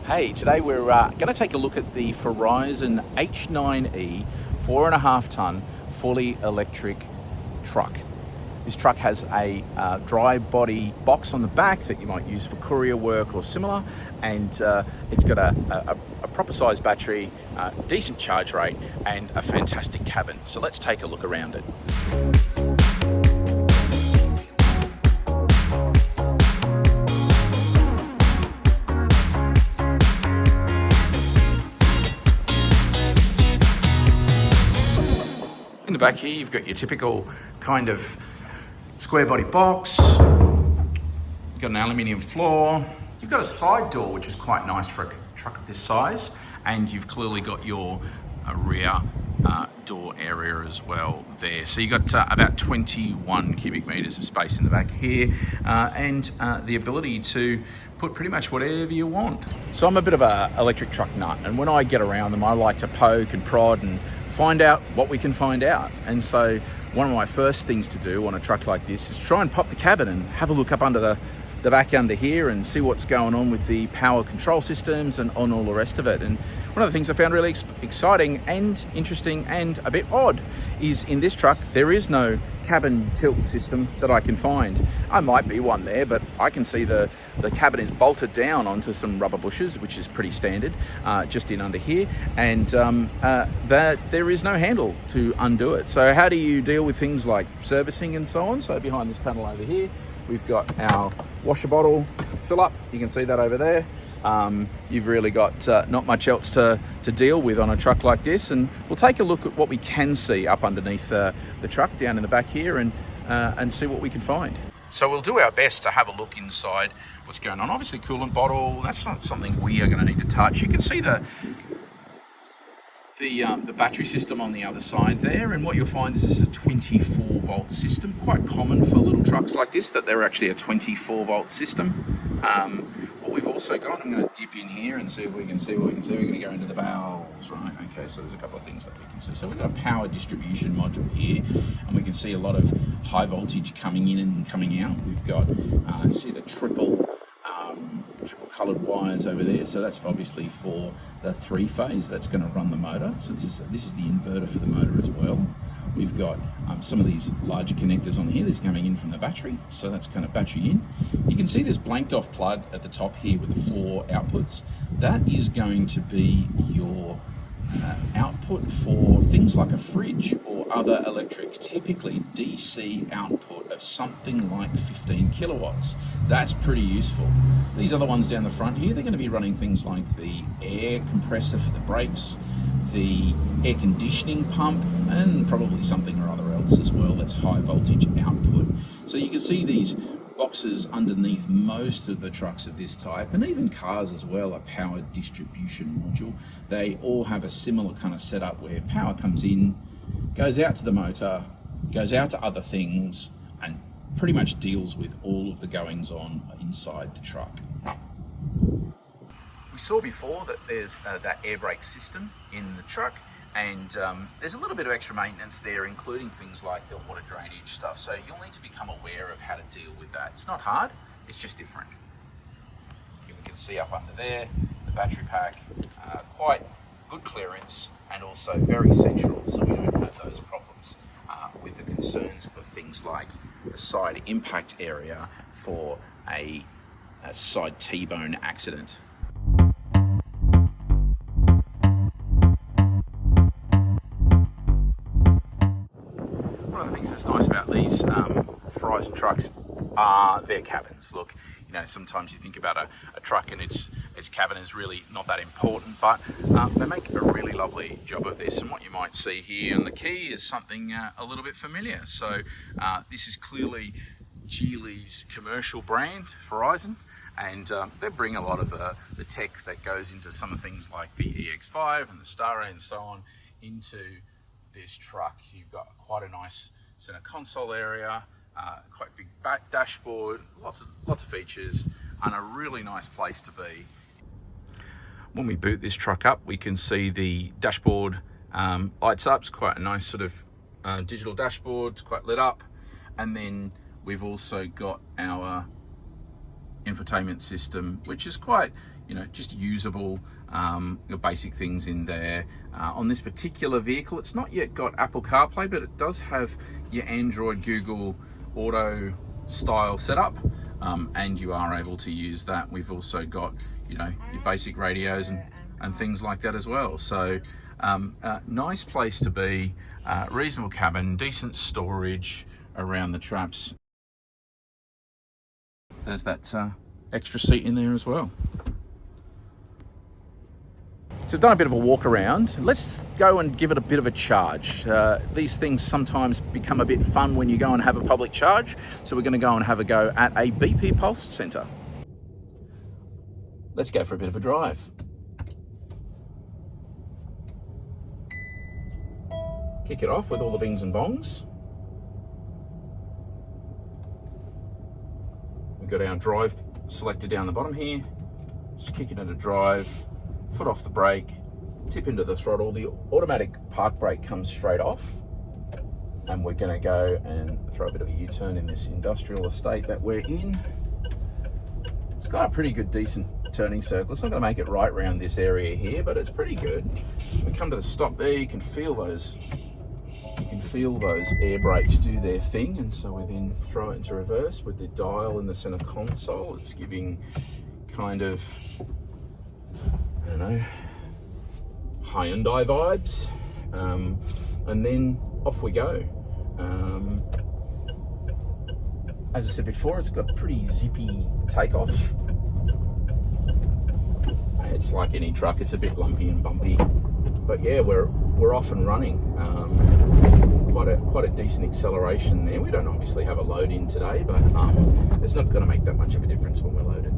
Hey, today we're going to take a look at the Farizon H9E 4.5 ton fully electric truck. This truck has a dry body box on the back that you might use for courier work or similar, and it's got a proper size battery, decent charge rate, and a fantastic cabin. So let's take a look around it. In the back here, you've got your typical kind of square body box. You've got an aluminium floor. You've got a side door, which is quite nice for a truck of this size. And you've clearly got your rear door area as well there. So you've got about 21 cubic meters of space in the back here, and the ability to put pretty much whatever you want. So I'm a bit of an electric truck nut, and when I get around them, I like to poke and prod and find out what we can find out. And so one of my first things to do on a truck like this is try and pop the cabin and have a look up under the back under here and see what's going on with the power control systems and on all the rest of it. And one of the things I found really exciting and interesting and a bit odd is in this truck there is no cabin tilt system that I can find. I might be one there, but I can see the cabin is bolted down onto some rubber bushes, which is pretty standard, just in under here, and that there is no handle to undo it. So how do you deal with things like servicing and so on? So behind this panel over here, we've got our washer bottle fill up. You can see that over there. You've really got not much else to deal with on a truck like this, and we'll take a look at what we can see up underneath the truck down in the back here and see what we can find. So we'll do our best to have a look inside what's going on. Obviously coolant bottle, that's not something we are going to need to touch. You can see the battery system on the other side there, and what you'll find is this is a 24 volt system. Quite common for little trucks like this that they're actually a 24 volt system. What we've also got, I'm going to dip in here and see if we can see what we can see. We're going to go into the valves, right? Okay, so there's a couple of things that we can see. So we've got a power distribution module here, and we can see a lot of high voltage coming in and coming out. We've got, see the triple coloured wires over there, so that's obviously for the 3-phase that's going to run the motor. So this is the inverter for the motor as well. We've got some of these larger connectors on here that's coming in from the battery, so that's kind of battery in. You can see this blanked off plug at the top here with the 4 outputs. That is going to be your output for things like a fridge or other electrics, typically DC output of something like 15 kilowatts. That's pretty useful. These other ones down the front here, they're going to be running things like the air compressor for the brakes, the air conditioning pump, and probably something or other else as well that's high voltage output. So you can see these boxes underneath most of the trucks of this type, and even cars as well, a power distribution module. They all have a similar kind of setup where power comes in, goes out to the motor, goes out to other things, and pretty much deals with all of the goings on inside the truck. We saw before that there's that air brake system in the truck, and there's a little bit of extra maintenance there, including things like the water drainage stuff. So you'll need to become aware of how to deal with that. It's not hard, it's just different. Here we can see up under there, the battery pack, quite good clearance and also very central, so we don't have those problems with the concerns of things like the side impact area for a side T-bone accident. One of the things that's nice about these Farizon trucks are their cabins. Look, you know, sometimes you think about a truck and its cabin is really not that important, but they make a really lovely job of this. And what you might see here on the key is something a little bit familiar. So this is clearly Geely's commercial brand, Farizon, and they bring a lot of the tech that goes into some of things like the EX5 and the Star and so on into this truck. So you've got quite a nice center console area, quite big back dashboard, lots of features, and a really nice place to be. When we boot this truck up, we can see the dashboard lights up. It's quite a nice sort of digital dashboard. It's quite lit up, and then we've also got our infotainment system, which is quite you know, just usable, your basic things in there. On this particular vehicle, it's not yet got Apple CarPlay, but it does have your Android Google Auto style setup, and you are able to use that. We've also got, you know, your basic radios and things like that as well. So nice place to be, reasonable cabin, decent storage around the traps. There's that extra seat in there as well. So we've done a bit of a walk around. Let's go and give it a bit of a charge. These things sometimes become a bit fun when you go and have a public charge. So we're going to go and have a go at a BP Pulse Centre. Let's go for a bit of a drive. Kick it off with all the bings and bongs. We've got our drive selected down the bottom here. Just kick it into drive. Foot off the brake, tip into the throttle. The automatic park brake comes straight off, and we're going to go and throw a bit of a U-turn in this industrial estate that we're in. It's got a pretty good, decent turning circle. It's not going to make it right around this area here, but it's pretty good. We come to the stop there. You can feel those. You can feel those air brakes do their thing, and so we then throw it into reverse with the dial in the center console. It's giving kind of, I don't know, Hyundai vibes, and then off we go. As I said before, it's got pretty zippy takeoff. It's like any truck; it's a bit lumpy and bumpy, but yeah, we're off and running. Quite a decent acceleration there. We don't obviously have a load in today, but it's not going to make that much of a difference when we're loaded.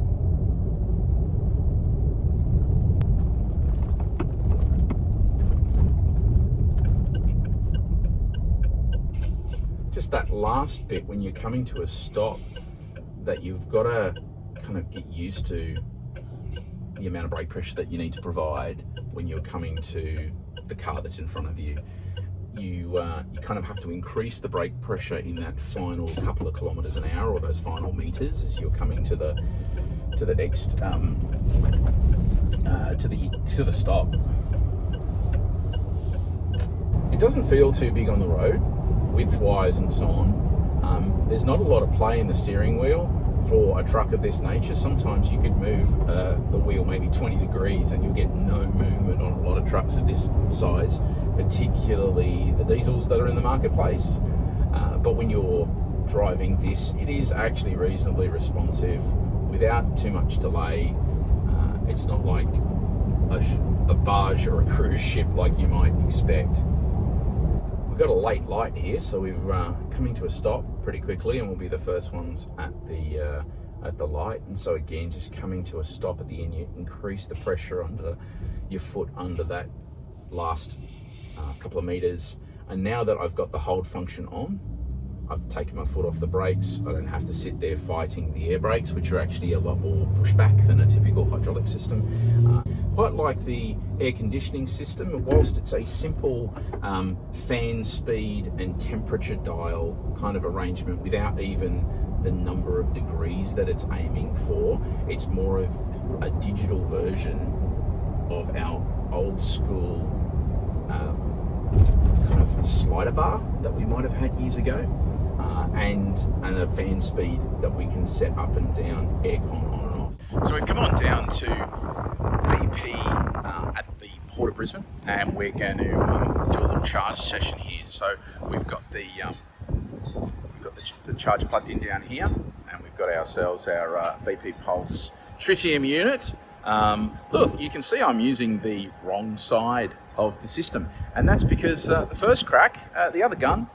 Just that last bit when you're coming to a stop, that you've got to kind of get used to the amount of brake pressure that you need to provide when you're coming to the car that's in front of you. You kind of have to increase the brake pressure in that final couple of kilometers an hour, or those final meters, as you're coming to the next to the stop. It doesn't feel too big on the road, width-wise and so on. There's not a lot of play in the steering wheel for a truck of this nature. Sometimes you could move the wheel maybe 20 degrees and you'll get no movement on a lot of trucks of this size, particularly the diesels that are in the marketplace. But when you're driving this, it is actually reasonably responsive without too much delay. It's not like a barge or a cruise ship like you might expect. We've got a late light here, so we're coming to a stop pretty quickly, and we'll be the first ones at the light. And so again, just coming to a stop at the end, you increase the pressure under your foot under that last couple of meters. And now that I've got the hold function on, I've taken my foot off the brakes. I don't have to sit there fighting the air brakes, which are actually a lot more pushback than a typical hydraulic system. Quite like the air conditioning system, whilst it's a simple fan speed and temperature dial kind of arrangement without even the number of degrees that it's aiming for. It's more of a digital version of our old school kind of slider bar that we might have had years ago, and a fan speed that we can set up and down, aircon on and off. So we've come on down to BP at the Port of Brisbane, and we're going to do a little charge session here. So we've got the charger plugged in down here, and we've got ourselves our BP Pulse tritium unit. Look, you can see I'm using the wrong side of the system, and that's because the first crack, the other gun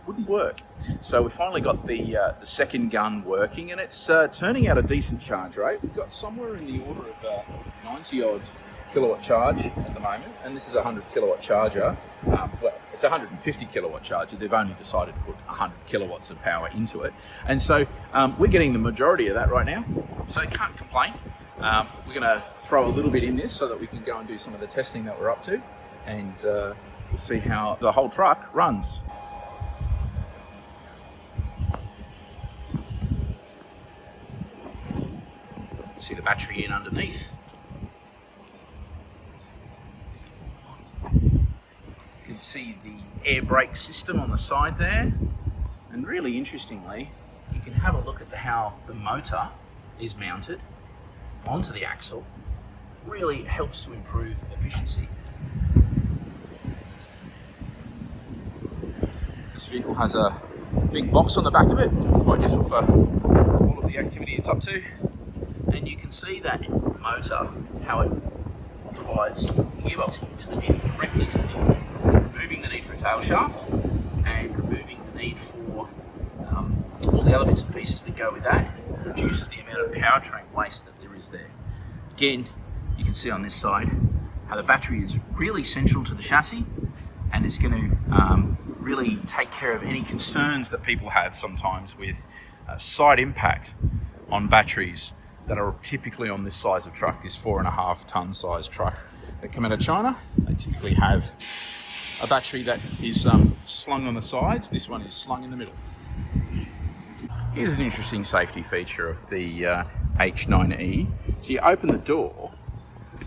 wouldn't work. So we finally got the second gun working, and it's turning out a decent charge rate. We've got somewhere in the order of 90 odd kilowatt charge at the moment, and this is a 100 kilowatt charger. Well, it's a 150 kilowatt charger. They've only decided to put 100 kilowatts of power into it, and so we're getting the majority of that right now, so can't complain. We're going to throw a little bit in this so that we can go and do some of the testing that we're up to, and we'll see how the whole truck runs. See the battery in underneath. can see the air brake system on the side there. And really interestingly, you can have a look at how the motor is mounted onto the axle. Really helps to improve efficiency. This vehicle has a big box on the back of it, quite useful for all of the activity it's up to. And you can see that motor, how it divides the gearbox into the diff, directly to the diff, removing the need for a tail shaft and removing the need for all the other bits and pieces that go with that. It reduces the amount of powertrain waste that there is there. Again, you can see on this side how the battery is really central to the chassis, and it's going to really take care of any concerns that people have sometimes with side impact on batteries that are typically on this size of truck, this 4.5 ton size truck that come out of China. They typically have a battery that is slung on the sides. This one is slung in the middle. Here's an interesting safety feature of the H9E. So you open the door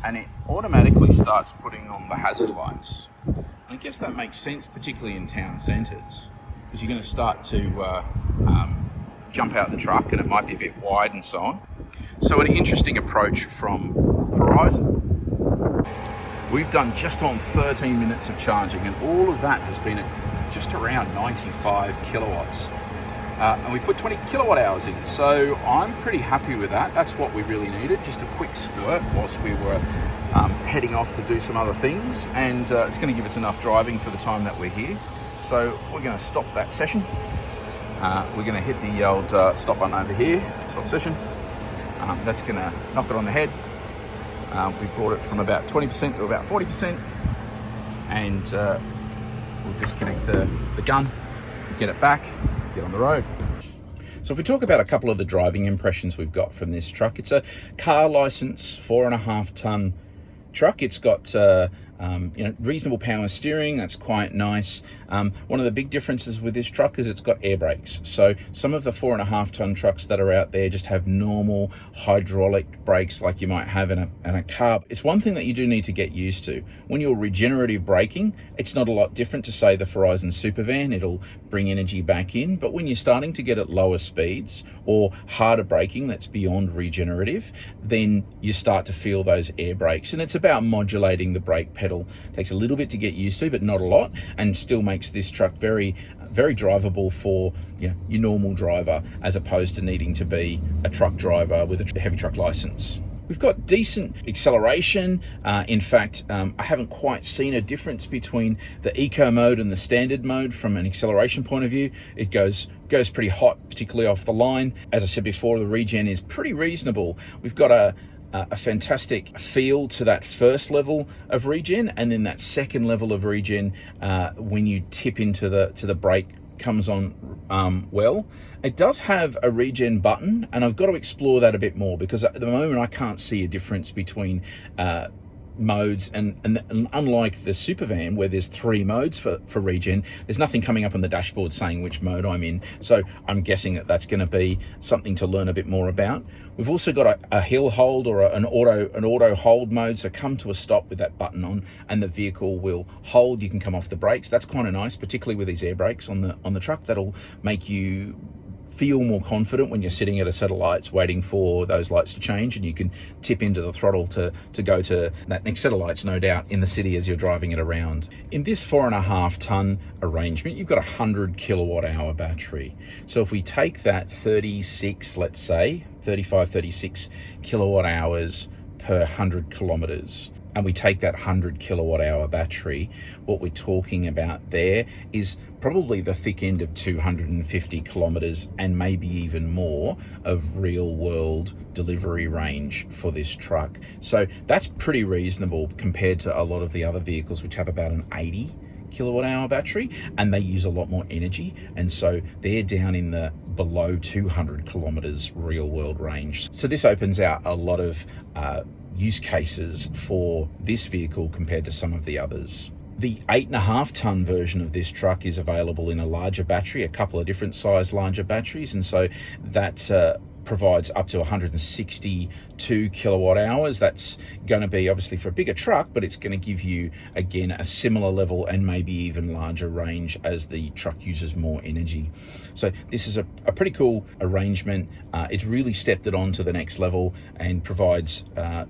and it automatically starts putting on the hazard lights. And I guess that makes sense, particularly in town centres, because you're going to start to jump out the truck and it might be a bit wide and so on. So an interesting approach from Farizon. We've done just on 13 minutes of charging, and all of that has been at just around 95 kilowatts. And we put 20 kilowatt hours in, so I'm pretty happy with that. That's what we really needed, just a quick squirt whilst we were heading off to do some other things, and it's going to give us enough driving for the time that we're here. So we're going to stop that session. We're going to hit the old stop button over here, stop session. That's going to knock it on the head. We brought it from about 20% to about 40%, and we'll disconnect the gun, get it back, get on the road. So if we talk about a couple of the driving impressions we've got from this truck, it's a car license 4.5 ton truck. It's got reasonable power steering. That's quite nice. One of the big differences with this truck is it's got air brakes. So some of the 4.5 ton trucks that are out there just have normal hydraulic brakes like you might have in a car. It's one thing that you do need to get used to. When you're regenerative braking, it's not a lot different to, say, the Farizon Supervan. It'll bring energy back in. But when you're starting to get at lower speeds or harder braking that's beyond regenerative, then you start to feel those air brakes. And it's about modulating the brake pedal. Takes a little bit to get used to, but not a lot, and still makes this truck very, very drivable for your normal driver, as opposed to needing to be a truck driver with a heavy truck license. We've got decent acceleration. In fact, I haven't quite seen a difference between the eco mode and the standard mode from an acceleration point of view. It goes pretty hot, particularly off the line. As I said before, the regen is pretty reasonable. We've got a fantastic feel to that first level of regen, and then that second level of regen when you tip into the brake comes on well. It does have a regen button, and I've got to explore that a bit more, because at the moment I can't see a difference between modes, and unlike the Supervan where there's 3 modes for regen, there's nothing coming up on the dashboard saying which mode I'm in. So I'm guessing that that's going to be something to learn a bit more about. We've also got a hill hold or an auto hold mode, so come to a stop with that button on and the vehicle will hold. You can come off the brakes. That's kind of nice, particularly with these air brakes on the truck. That'll make you feel more confident when you're sitting at a set of lights waiting for those lights to change, and you can tip into the throttle to go to that next set of lights, no doubt, in the city as you're driving it around. In this 4.5 ton arrangement, you've got a 100 kilowatt hour battery. So if we take that 36, let's say 35, 36 kilowatt hours per 100 kilometers, and we take that 100 kilowatt hour battery, what we're talking about there is probably the thick end of 250 kilometers and maybe even more of real world delivery range for this truck. So that's pretty reasonable compared to a lot of the other vehicles, which have about an 80 kilowatt hour battery, and they use a lot more energy, and so they're down in the below 200 kilometers real world range. So this opens out a lot of use cases for this vehicle compared to some of the others. The 8.5 ton version of this truck is available in a larger battery, a couple of different size larger batteries, and so that provides up to 162 kilowatt hours. That's going to be obviously for a bigger truck, but it's going to give you, again, a similar level and maybe even larger range as the truck uses more energy. So this is a pretty cool arrangement. It's really stepped it on to the next level and provides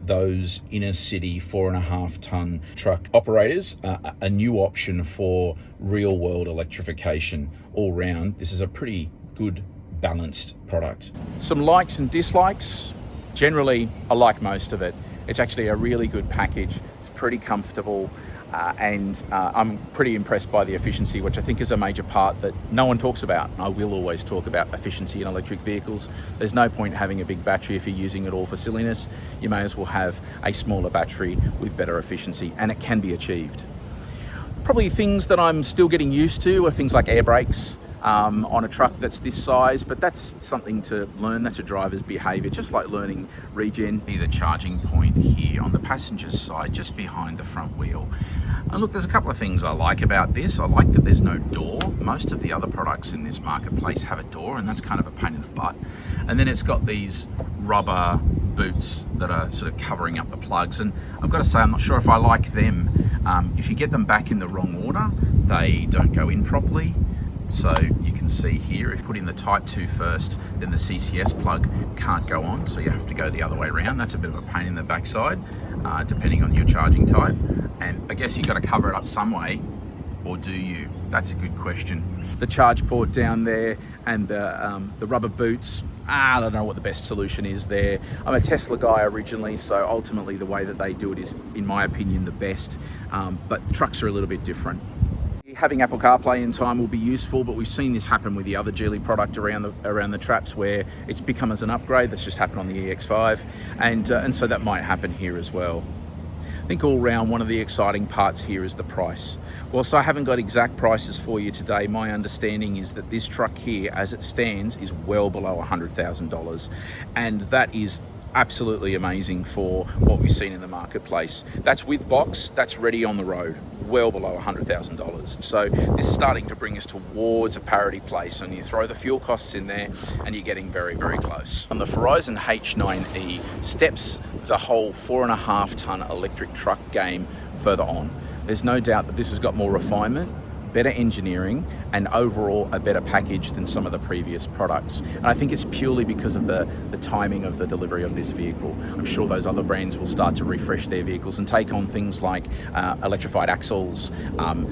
those inner city 4.5 ton truck operators a new option for real world electrification all round. This is a pretty good balanced product. Some likes and dislikes. Generally, I like most of it. It's actually a really good package. It's pretty comfortable, and I'm pretty impressed by the efficiency, which I think is a major part that no one talks about. I will always talk about efficiency in electric vehicles. There's no point having a big battery if you're using it all for silliness. You may as well have a smaller battery with better efficiency, and it can be achieved. Probably things that I'm still getting used to are things like air brakes. On a truck that's this size, but that's something to learn. That's a driver's behavior, just like learning regen. The charging point here on the passenger's side, just behind the front wheel. And look, there's a couple of things I like about this. I like that there's no door. Most of the other products in this marketplace have a door, and that's kind of a pain in the butt. And then it's got these rubber boots that are sort of covering up the plugs, and I've got to say I'm not sure if I like them. If you get them back in the wrong order, they don't go in properly. So you can see here, if you put in the Type 2 first, then the CCS plug can't go on, so you have to go the other way around. That's a bit of a pain in the backside, depending on your charging type. And I guess you've got to cover it up some way, or do you? That's a good question. The charge port down there and the rubber boots, I don't know what the best solution is there. I'm a Tesla guy originally, so ultimately the way that they do it is, in my opinion, the best. But trucks are a little bit different. Having Apple CarPlay in time will be useful, but we've seen this happen with the other Geely product around the traps, where it's become as an upgrade. That's just happened on the EX5, and so that might happen here as well. I think all round, one of the exciting parts here is the price. Whilst I haven't got exact prices for you today, my understanding is that this truck here, as it stands, is well below $100,000, and that is absolutely amazing for what we've seen in the marketplace. That's with box, that's ready on the road, well below $100,000. So this is starting to bring us towards a parity place, and you throw the fuel costs in there and you're getting very, very close. On the Farizon H9E steps the whole 4.5 ton electric truck game further on. There's no doubt that this has got more refinement, better engineering, and overall a better package than some of the previous products. And I think it's purely because of the timing of the delivery of this vehicle. I'm sure those other brands will start to refresh their vehicles and take on things like electrified axles,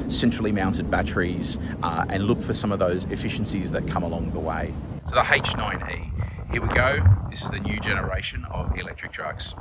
centrally mounted batteries, and look for some of those efficiencies that come along the way. So the H9E, here we go. This is the new generation of electric trucks.